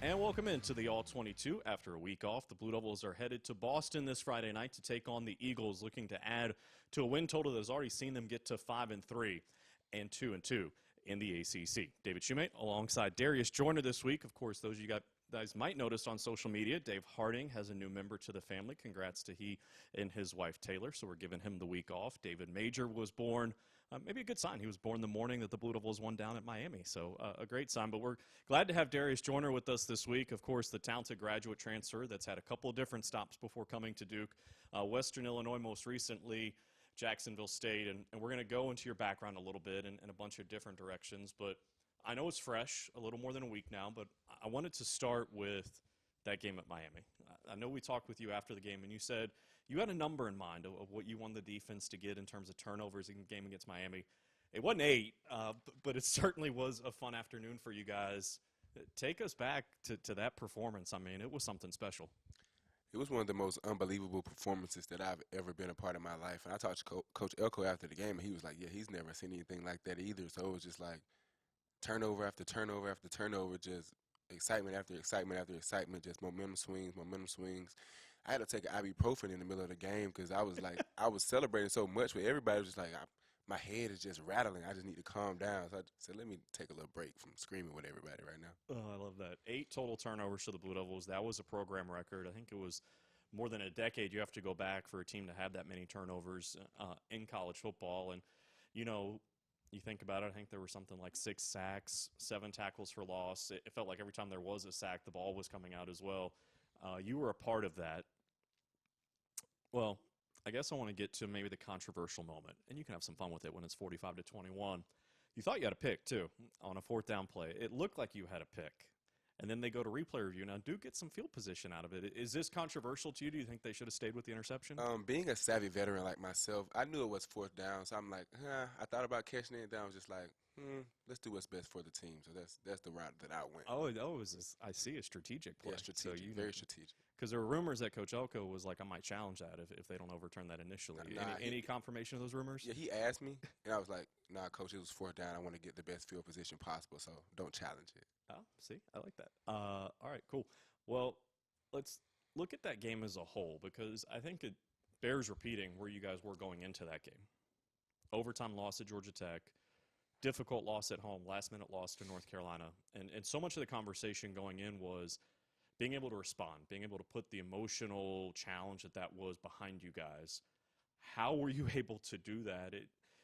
And welcome into the All-22. After a week off, the Blue Devils are headed to Boston this Friday night to take on the Eagles, looking to add to a win total that has already seen them get to 5-3 and 2-2 in the ACC. David Shoemate alongside Darius Joyner this week. Of course, those you guys might notice on social media, Dave Harding has a new member to the family. Congrats to he and his wife Taylor. So we're giving him the week off. David Major was born. Maybe a good sign. He was born the morning that the Blue Devils won down at Miami. So a great sign. But we're glad to have Darius Joyner with us this week. Of course, the talented graduate transfer that's had a couple of different stops before coming to Duke. Western Illinois most recently, Jacksonville State. And we're going to go into your background a little bit in a bunch of different directions. But I know it's fresh, a little more than a week now. But I wanted to start with that game at Miami. I know we talked with you after the game, and you said you had a number in mind of what you want the defense to get in terms of turnovers in the game against Miami. It wasn't 8, but it certainly was a fun afternoon for you guys. Take us back to that performance. I mean, it was something special. It was one of the most unbelievable performances that I've ever been a part of my life. And I talked to Coach Elko after the game, and he was like, yeah, he's never seen anything like that either. So it was just like turnover after turnover after turnover, just excitement after excitement after excitement, just momentum swings, momentum swings. I had to take an ibuprofen in the middle of the game because I was like, I was celebrating so much, but everybody was just like, my head is just rattling. I just need to calm down. So I said, let me take a little break from screaming with everybody right now. Oh, I love that. 8 total turnovers for the Blue Devils. That was a program record. I think it was more than a decade you have to go back for a team to have that many turnovers in college football. And, you know, you think about it, I think there were something like 6 sacks, 7 tackles for loss. It felt like every time there was a sack, the ball was coming out as well. You were a part of that. Well, I guess I want to get to maybe the controversial moment, and you can have some fun with it when it's 45-21. You thought you had a pick, too, on a 4th down play. It looked like you had a pick. And then they go to replay review. Now, Duke gets some field position out of it. Is this controversial to you? Do you think they should have stayed with the interception? Being a savvy veteran like myself, I knew it was 4th down, so I'm like, I thought about catching it, then I was just like, let's do what's best for the team. So that's the route that I went. I see a strategic play. Yeah, strategic, very strategic. Because there were rumors that Coach Elko was like, I might challenge that if they don't overturn that initially. Any confirmation of those rumors? Yeah, he asked me, and I was like, nah, Coach, it was 4th down. I want to get the best field position possible, so don't challenge it. Oh, see, I like that. All right, cool. Well, let's look at that game as a whole because I think it bears repeating where you guys were going into that game. Overtime loss at Georgia Tech, difficult loss at home, last-minute loss to North Carolina. And so much of the conversation going in was being able to respond, being able to put the emotional challenge that was behind you guys. How were you able to do that?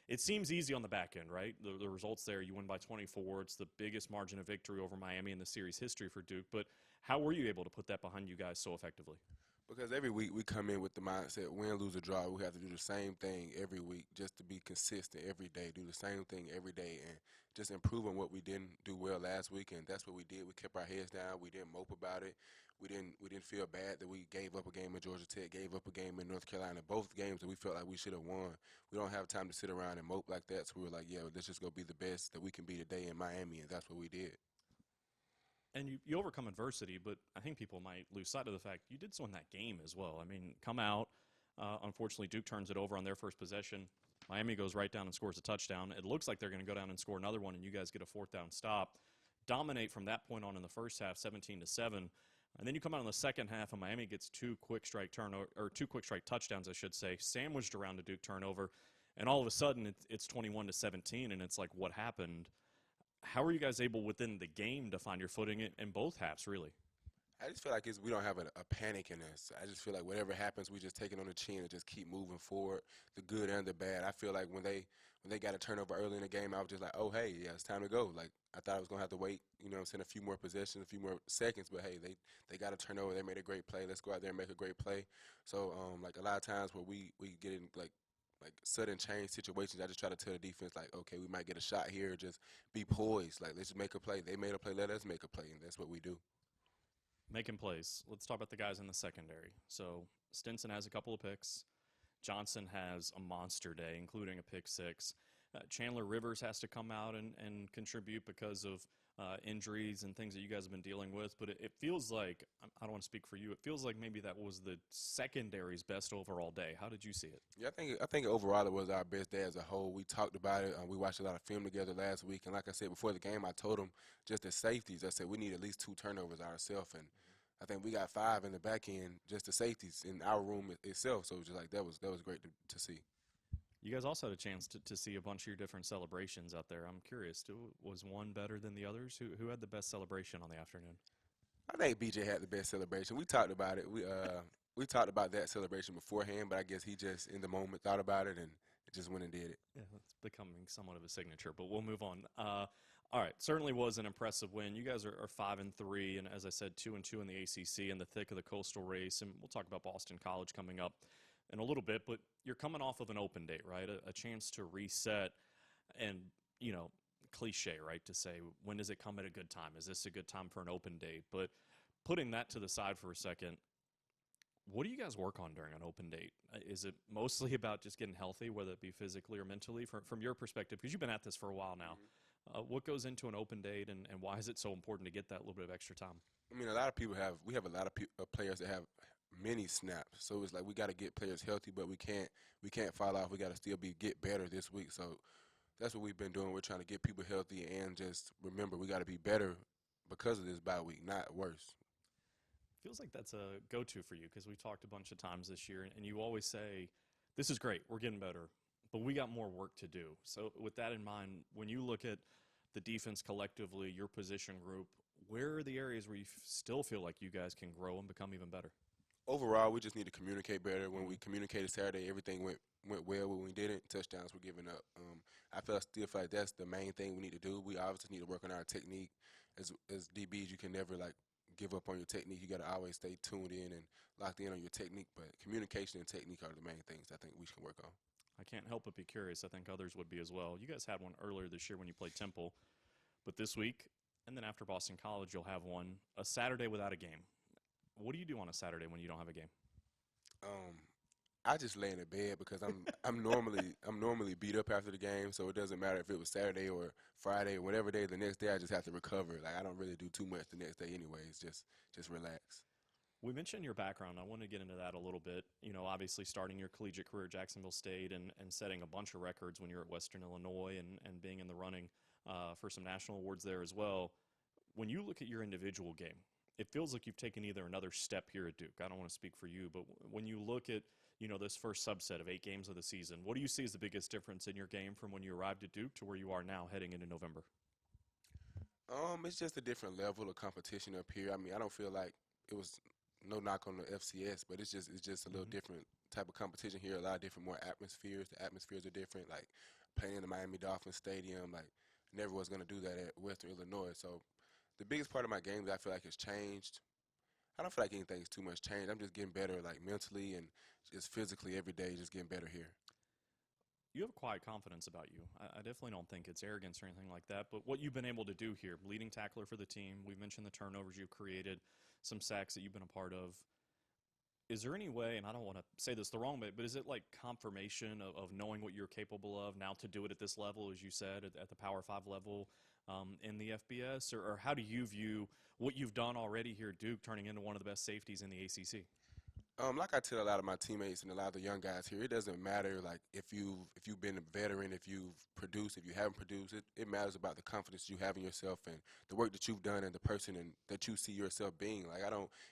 It seems easy on the back end, right? The results there, you win by 24. It's the biggest margin of victory over Miami in the series history for Duke. But how were you able to put that behind you guys so effectively? Because every week we come in with the mindset, win, lose, or draw, we have to do the same thing every week just to be consistent every day, do the same thing every day, and just improve on what we didn't do well last week, and that's what we did. We kept our heads down. We didn't mope about it. We didn't feel bad that we gave up a game in Georgia Tech, gave up a game in North Carolina, both games that we felt like we should have won. We don't have time to sit around and mope like that, so we were like, yeah, let's just go be the best that we can be today in Miami, and that's what we did. And you overcome adversity, but I think people might lose sight of the fact you did so in that game as well. I mean, come out. Unfortunately, Duke turns it over on their first possession. Miami goes right down and scores a touchdown. It looks like they're going to go down and score another one, and you guys get a 4th down stop. Dominate from that point on in the first half, 17-7. And then you come out in the second half, and Miami gets 2 quick strike touchdowns, I should say, sandwiched around a Duke turnover. And all of a sudden, it's 21-17, and it's like, what happened? How are you guys able within the game to find your footing in both halves, really? I just feel like we don't have a panic in us. I just feel like whatever happens, we just take it on the chin and just keep moving forward, the good and the bad. I feel like when they got a turnover early in the game, I was just like, oh, hey, yeah, it's time to go. Like, I thought I was going to have to wait, a few more possessions, a few more seconds. But, hey, they got a turnover. They made a great play. Let's go out there and make a great play. So, like, a lot of times where we get in, like sudden change situations, I just try to tell the defense, like, okay, we might get a shot here. Just be poised. Like, let's just make a play. They made a play. Let us make a play, and that's what we do. Making plays. Let's talk about the guys in the secondary. So Stinson has a couple of picks. Johnson has a monster day, including a pick 6. Chandler Rivers has to come out and contribute because of injuries and things that you guys have been dealing with. But it feels like, I don't want to speak for you, it feels like maybe that was the secondary's best overall day. How did you see it? Yeah, I think overall it was our best day as a whole. We talked about it. We watched a lot of film together last week, and like I said before the game, I told them just the safeties. I said we need at least 2 turnovers ourselves, and I think we got 5 in the back end, just the safeties in our room itself. So it was just like that was great to see. You guys also had a chance to see a bunch of your different celebrations out there. I'm curious, was one better than the others? Who had the best celebration on the afternoon? I think BJ had the best celebration. We talked about it. We talked about that celebration beforehand, but I guess he just in the moment thought about it and just went and did it. Yeah, it's becoming somewhat of a signature, but we'll move on. All right, certainly was an impressive win. You guys are 5-3, and as I said, 2-2 in the ACC in the thick of the Coastal race, and we'll talk about Boston College coming up in a little bit. But you're coming off of an open date, right? A chance to reset, and cliche, right, to say when does it come at a good time? Is this a good time for an open date? But putting that to the side for a second, what do you guys work on during an open date? Is it mostly about just getting healthy, whether it be physically or mentally, from your perspective? Because you've been at this for a while now. What goes into an open date, and why is it so important to get that little bit of extra time? I mean, a lot of people we have a lot of players that have many snaps, so it's like we got to get players healthy, but we can't fall off. We got to still get better this week. So that's what we've been doing. We're trying to get people healthy and just remember we got to be better because of this bye week, not worse. Feels like that's a go-to for you because we've talked a bunch of times this year, and you always say, this is great, we're getting better, but we got more work to do. So with that in mind, when you look at the defense collectively, your position group, where are the areas where you still feel like you guys can grow and become even better? Overall, we just need to communicate better. When we communicated Saturday, everything went well. When we didn't, touchdowns were given up. Still feel like that's the main thing we need to do. We obviously need to work on our technique. As DBs, you can never give up on your technique. You got to always stay tuned in and locked in on your technique. But communication and technique are the main things I think we can work on. I can't help but be curious. I think others would be as well. You guys had one earlier this year when you played Temple, but this week and then after Boston College, you'll have one a Saturday without a game. What do you do on a Saturday when you don't have a game? I just lay in the bed because I'm normally beat up after the game, so it doesn't matter if it was Saturday or Friday or whatever day. The next day, I just have to recover. Like I don't really do too much the next day, anyways. Just relax. We mentioned your background. I want to get into that a little bit. Obviously starting your collegiate career at Jacksonville State and setting a bunch of records when you're at Western Illinois and being in the running for some national awards there as well. When you look at your individual game, it feels like you've taken either another step here at Duke. I don't want to speak for you, but when you look at this first subset of 8 games of the season, what do you see as the biggest difference in your game from when you arrived at Duke to where you are now heading into November? It's just a different level of competition up here. I mean, I don't feel like it was no knock on the FCS, but it's just a little different type of competition here. A lot of different more atmospheres. The atmospheres are different. Like playing in the Miami Dolphins Stadium, like never was gonna do that at Western Illinois. So the biggest part of my game that I feel like has changed. I don't feel like anything's too much changed. I'm just getting better, like mentally and just physically every day, just getting better here. You have a quiet confidence about you. I definitely don't think it's arrogance or anything like that, but what you've been able to do here, leading tackler for the team, we've mentioned the turnovers you've created, some sacks that you've been a part of. Is there any way, and I don't want to say this the wrong way, but is it like confirmation of knowing what you're capable of now to do it at this level, as you said, at the Power 5 level in the FBS? Or how do you view what you've done already here at Duke turning into one of the best safeties in the ACC? Like I tell a lot of my teammates and a lot of the young guys here, it doesn't matter like if you've been a veteran, if you've produced, if you haven't produced. It matters about the confidence you have in yourself and the work that you've done and the person and that you see yourself being. Like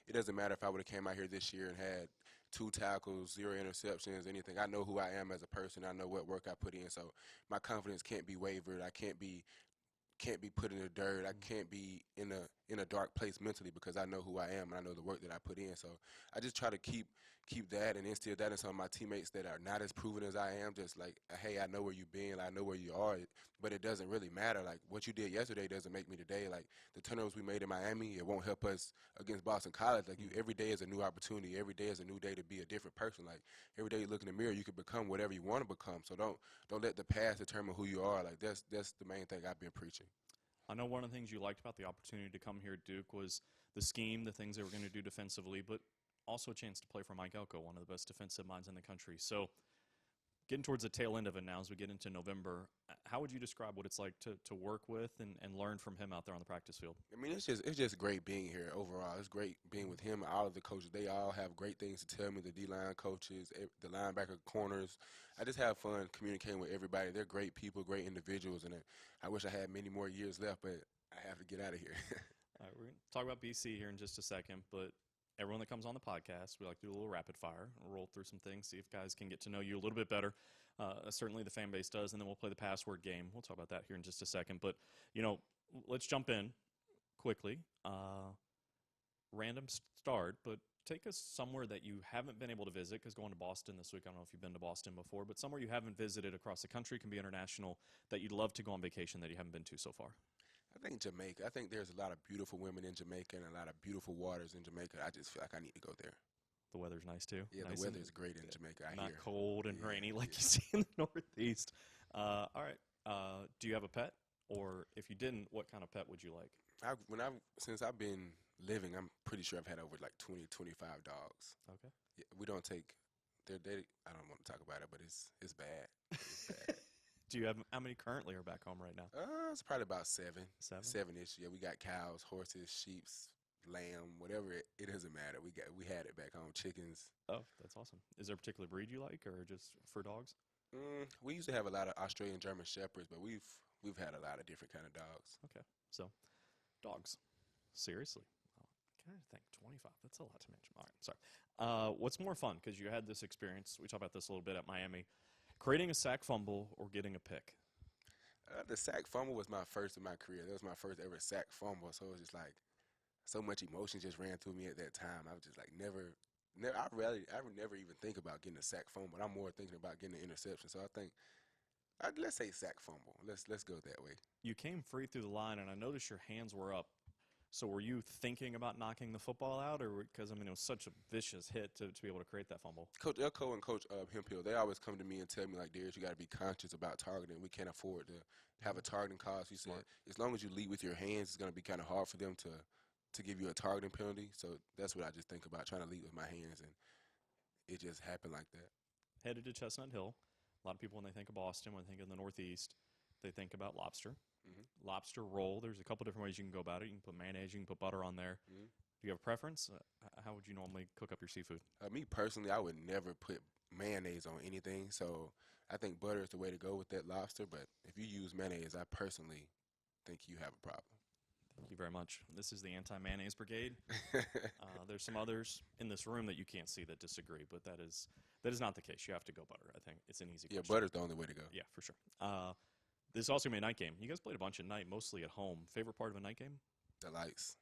it doesn't matter if I would have came out here this year and had 2 tackles, 0 interceptions, anything. I know who I am as a person. I know what work I put in. So my confidence can't be wavered. I can't be put in the dirt. I can't be in a dark place mentally because I know who I am and I know the work that I put in. So I just try to keep that and instill that in some of my teammates that are not as proven as I am. Just like, hey, I know where you've been, I know where you are, but it doesn't really matter. Like what you did yesterday doesn't make me today. Like the turnovers we made in Miami, it won't help us against Boston College. Like every day is a new opportunity. Every day is a new day to be a different person. Like every day you look in the mirror, you can become whatever you want to become. So don't let the past determine who you are. Like that's the main thing I've been preaching. I know one of the things you liked about the opportunity to come here at Duke was the scheme, the things they were going to do defensively, but also a chance to play for Mike Elko, one of the best defensive minds in the country. So Getting towards the tail end of it now as we get into November, how would you describe what it's like to work with and learn from him out there on the practice field? I mean, it's just great being here overall. It's great being with him. All of the coaches, they all have great things to tell me. The D-line coaches, the linebacker corners. I just have fun communicating with everybody. They're great people, great individuals, and I wish I had many more years left, but I have to get out of here. All right, we're going to talk about BC here in just a second, but everyone that comes on the podcast, we like to do a little rapid fire, roll through some things, see if guys can get to know you a little bit better. Certainly the fan base does, and then we'll play the password game. We'll talk about that here in just a second. But, let's jump in quickly. Random start, but take us somewhere that you haven't been able to visit, because going to Boston this week, I don't know if you've been to Boston before, but somewhere you haven't visited across the country, can be international, that you'd love to go on vacation that you haven't been to so far. I think Jamaica. I think there's a lot of beautiful women in Jamaica and a lot of beautiful waters in Jamaica. I just feel like I need to go there. The weather's nice too. Yeah, nice the weather is great in Jamaica. I not hear. cold and Yeah, rainy like yeah. you see in the Northeast. All right. Do you have a pet? Or if you didn't, what kind of pet would you like? Since I've been living, I'm pretty sure I've had over like 20, 25 dogs. Okay. Yeah, we don't take. I don't want to talk about it, but it's bad. It's bad. Do you have how many currently are back home right now? It's probably about seven. 7? 7-ish. Yeah, we got cows, horses, sheep, lamb, whatever. It doesn't matter. We had it back home. Chickens. Oh, that's awesome. Is there a particular breed you like, or just for dogs? We used to have a lot of Australian German Shepherds, but we've had a lot of different kind of dogs. Okay. So, dogs. Seriously. Can I think 25? That's a lot to mention. All right, sorry. What's more fun? Because you had this experience. We talked about this a little bit at Miami. Creating a sack fumble or getting a pick? The sack fumble was my first in my career. That was my first ever sack fumble. So it was just like so much emotion just ran through me at that time. I was just like I would never even think about getting a sack fumble. I'm more thinking about getting an interception. So I think let's say sack fumble. Let's go that way. You came free through the line, and I noticed your hands were up. So were you thinking about knocking the football out, or because it was such a vicious hit to be able to create that fumble? Coach Elko and Coach Hemphill, they always come to me and tell me like, Darius, you got to be conscious about targeting. We can't afford to have a targeting cost. He said, as long as you lead with your hands, it's going to be kind of hard for them to give you a targeting penalty. So that's what I just think about, trying to lead with my hands, and it just happened like that. Headed to Chestnut Hill. A lot of people, when they think of Boston, when they think of the Northeast, they think about lobster. Mm-hmm. Lobster roll. There's a couple different ways you can go about it. You can put mayonnaise, you can put butter on there. Mm-hmm. Do you have a preference? How would you normally cook up your seafood? Me personally, I would never put mayonnaise on anything. So I think butter is the way to go with that lobster. But if you use mayonnaise, I personally think you have a problem. Thank you very much. This is the anti-mayonnaise brigade. There's some others in this room that you can't see that disagree, but that is not the case. You have to go butter. I think it's an easy question. Yeah, butter's the only way to go. Yeah, for sure. This is also going to be a night game. You guys played a bunch at night, mostly at home. Favorite part of a night game? The lights.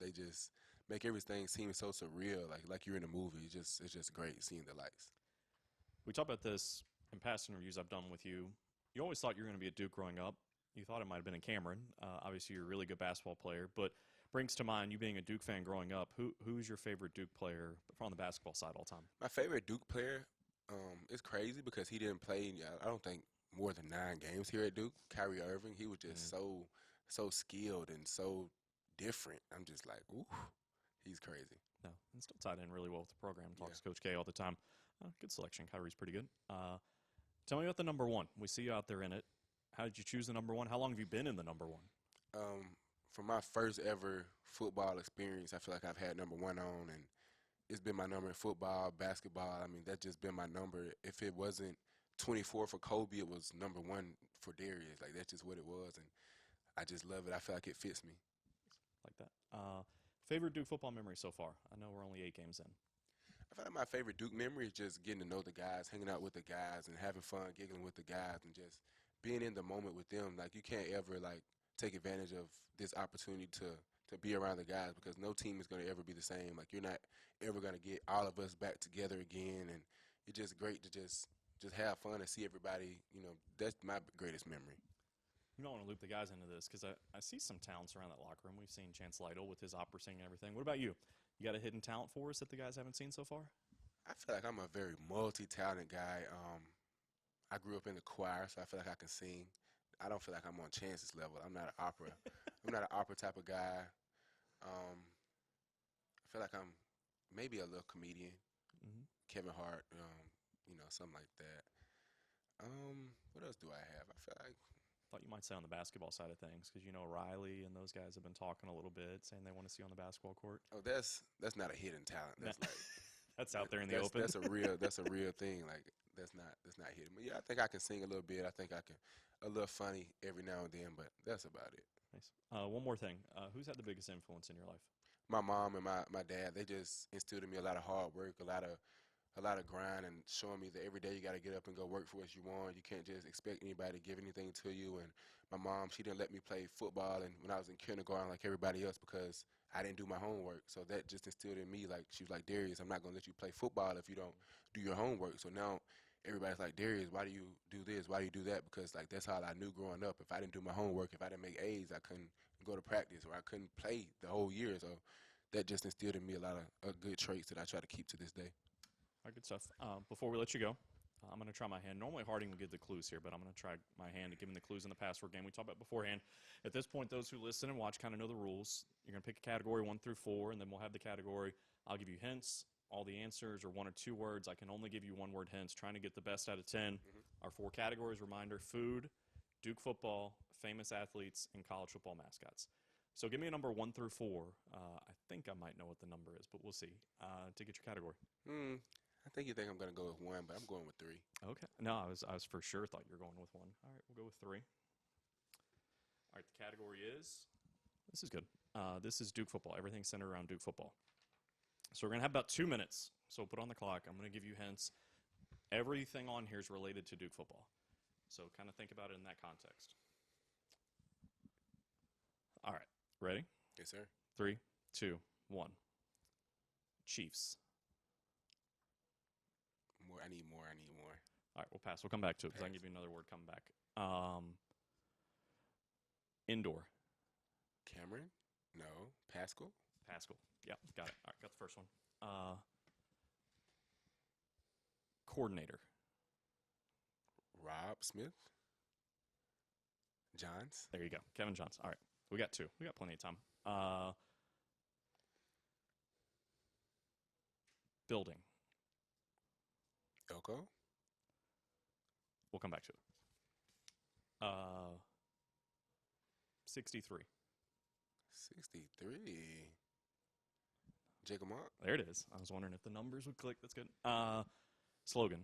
They just make everything seem so surreal, like you're in a movie. It's just great seeing the lights. We talked about this in past interviews I've done with you. You always thought you were going to be at Duke growing up. You thought it might have been in Cameron. Obviously, you're a really good basketball player, but brings to mind you being a Duke fan growing up. Who's your favorite Duke player from the basketball side all time? My favorite Duke player is crazy because he didn't play, I don't think, more than 9 games here at Duke. Kyrie Irving, he was just so skilled and so different. I'm just like, ooh, he's crazy. No, and still tied in really well with the program. Talks to Coach K all the time. Good selection. Kyrie's pretty good. Tell me about the number 1. We see you out there in it. How did you choose the number 1? How long have you been in the number 1? For my first ever football experience, I feel like I've had number 1 on, and it's been my number in football, basketball. I mean, that's just been my number. If it wasn't 24 for Kobe, it was number 1 for Darius. Like, that's just what it was, and I just love it. I feel like it fits me. Like that. Favorite Duke football memory so far? I know we're only 8 games in. I feel like my favorite Duke memory is just getting to know the guys, hanging out with the guys, and having fun, giggling with the guys, and just being in the moment with them. Like, you can't ever, take advantage of this opportunity to be around the guys, because no team is going to ever be the same. Like, you're not ever going to get all of us back together again, and it's just great to just have fun and see everybody. That's my greatest memory. You don't want to loop the guys into this because I see some talents around that locker room. We've seen Chance Lytle with his opera singing and everything. What about you? You got a hidden talent for us that the guys haven't seen so far? I feel like I'm a very multi-talented guy. I grew up in the choir, so I feel like I can sing. I don't feel like I'm on Chance's level. I'm not an opera. I'm not an opera type of guy. I feel like I'm maybe a little comedian. Mm-hmm. Kevin Hart. something like that. What else do I have? I feel like Thought you might say on the basketball side of things because Riley and those guys have been talking a little bit, saying they want to see you on the basketball court. oh, that's not a hidden talent. Nah, That's like that's out there in the open. that's a real thing. Like that's not hidden. But yeah, I think I can sing a little bit. I think I can a little funny every now and then, but that's about it. Nice. One more thing. Who's had the biggest influence in your life? My mom and my dad, they just instilled in me a lot of hard work, a lot of grind, and showing me that every day you got to get up and go work for what you want. You can't just expect anybody to give anything to you. And my mom, she didn't let me play football and when I was in kindergarten like everybody else because I didn't do my homework. So that just instilled in me, like, she was like, Darius, I'm not going to let you play football if you don't do your homework. So now everybody's like, Darius, why do you do this? Why do you do that? Because, like, that's how I knew growing up. If I didn't do my homework, if I didn't make A's, I couldn't go to practice or I couldn't play the whole year. So that just instilled in me a lot of good traits that I try to keep to this day. All right, good stuff. Before we let you go, I'm going to try my hand. Normally, Harding would give the clues here, but I'm going to try my hand at giving the clues in the password game we talked about beforehand. At this point, those who listen and watch kind of know the rules. You're going to pick a category 1 through 4, and then we'll have the category. I'll give you hints. All the answers are 1 or 2 words. I can only give you 1-word hints, trying to get the best out of 10. Our 4 categories, reminder, food, Duke football, famous athletes, and college football mascots. So give me a number 1 through 4. I think I might know what the number is, but we'll see, to get your category. I think you think I'm going to go with 1, but I'm going with 3. Okay. No, I was for sure thought you were going with 1. All right, we'll go with 3. All right, the category is, this is good. This is Duke football. Everything centered around Duke football. So we're going to have about 2 minutes. So put on the clock. I'm going to give you hints. Everything on here is related to Duke football. So kind of think about it in that context. All right, ready? Yes, sir. 3, 2, 1. Chiefs. I need more. All right, we'll pass. We'll come back to it because I can give you another word coming back. Indoor. Cameron? No. Pascal? Pascal. Yeah, got it. All right, got the first one. Coordinator. Rob Smith? Johns? There you go. Kevin Johns. All right, we got 2. We got plenty of time. Building. Elko? We'll come back to it. 63. 63. Jacob Monk? There it is. I was wondering if the numbers would click. That's good. Slogan.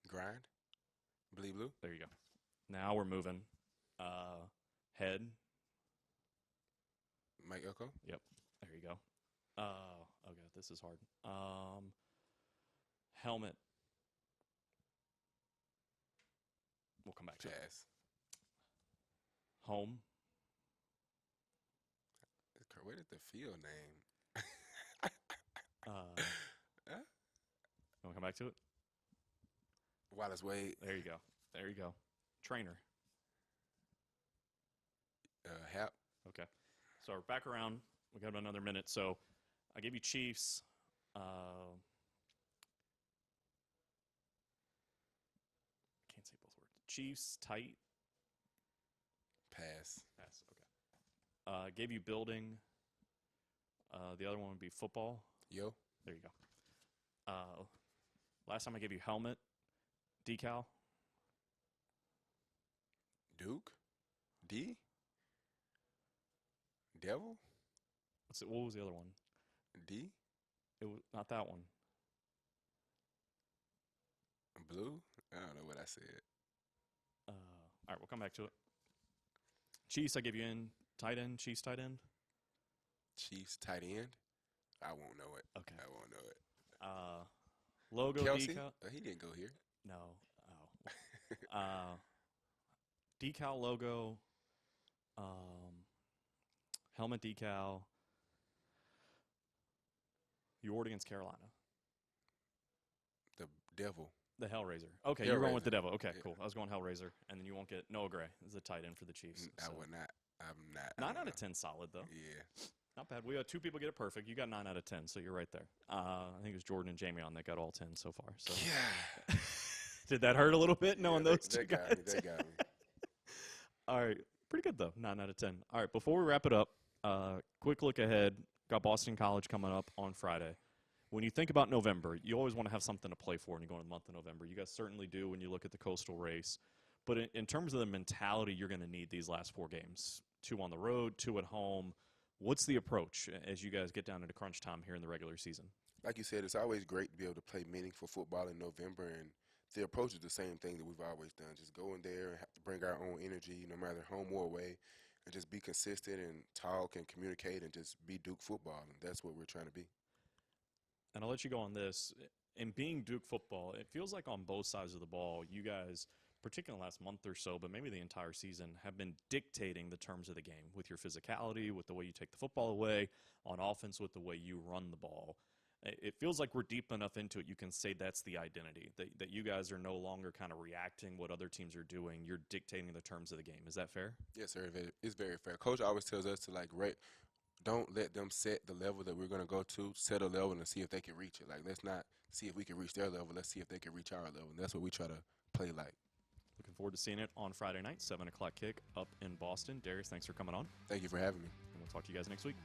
Grind? Bleed Blue? There you go. Now we're moving. Head. Mike Elko? Yep. There you go. Oh, God, this is hard. Helmet. We'll come back to it. Pass. Home. Where did the field name? We'll come back to it. Wallace Wade. There you go. There you go. Trainer. Hap. Okay. So we're back around. We got about another minute. So I gave you Chiefs. Can't say both words. Chiefs, tight. Pass. Pass. Okay. Gave you building. The other one would be football. Yo. There you go. Last time I gave you helmet. Decal. Duke. D. Devil. What was the other one? D. It was not that one. Blue. I don't know what I said. All right, we'll come back to it. Chiefs, I give you in. Tight end. Chiefs tight end. Chiefs tight end. I won't know it. Okay. I won't know it. Logo Kelsey? decal. He didn't go here. No. Oh. Decal logo. Helmet decal. You wore it against Carolina. The Devil. The Hellraiser. Okay, Hellraiser. you're going with the Devil. Okay, Yeah. cool. I was going Hellraiser, and then you won't get Noah Gray as the tight end for the Chiefs. I would not. I'm not. 9 out of 10 solid, though. Yeah. Not bad. We had 2 people get it perfect. You got 9 out of 10, so you're right there. I think it was Jordan and Jamie on that got all 10 so far. So Yeah. did that hurt a little bit knowing those they 2 got guys? me. They got me. All right. Pretty good, though. 9 out of 10. All right. Before we wrap it up, quick look ahead. Got Boston College coming up on Friday. When you think about November, you always want to have something to play for when you go into the month of November. You guys certainly do when you look at the Coastal race. But in terms of the mentality you're going to need these last 4 games, 2 on the road, 2 at home, what's the approach as you guys get down into crunch time here in the regular season? Like you said, it's always great to be able to play meaningful football in November, and the approach is the same thing that we've always done. Just go in there and have to bring our own energy, no matter home or away, and just be consistent and talk and communicate and just be Duke football, and that's what we're trying to be. And I'll let you go on this. In being Duke football, it feels like on both sides of the ball, you guys, particularly in the last month or so, but maybe the entire season, have been dictating the terms of the game with your physicality, with the way you take the football away, on offense, with the way you run the ball. It feels like we're deep enough into it, you can say that's the identity, that you guys are no longer kind of reacting what other teams are doing. You're dictating the terms of the game. Is that fair? Yes, sir. It's very fair. Coach always tells us to like rate. Don't let them set the level that we're going to go to. Set a level and see if they can reach it. Like, let's not see if we can reach their level. Let's see if they can reach our level. And that's what we try to play like. Looking forward to seeing it on Friday night, 7 o'clock kick up in Boston. Darius, thanks for coming on. Thank you for having me. And we'll talk to you guys next week.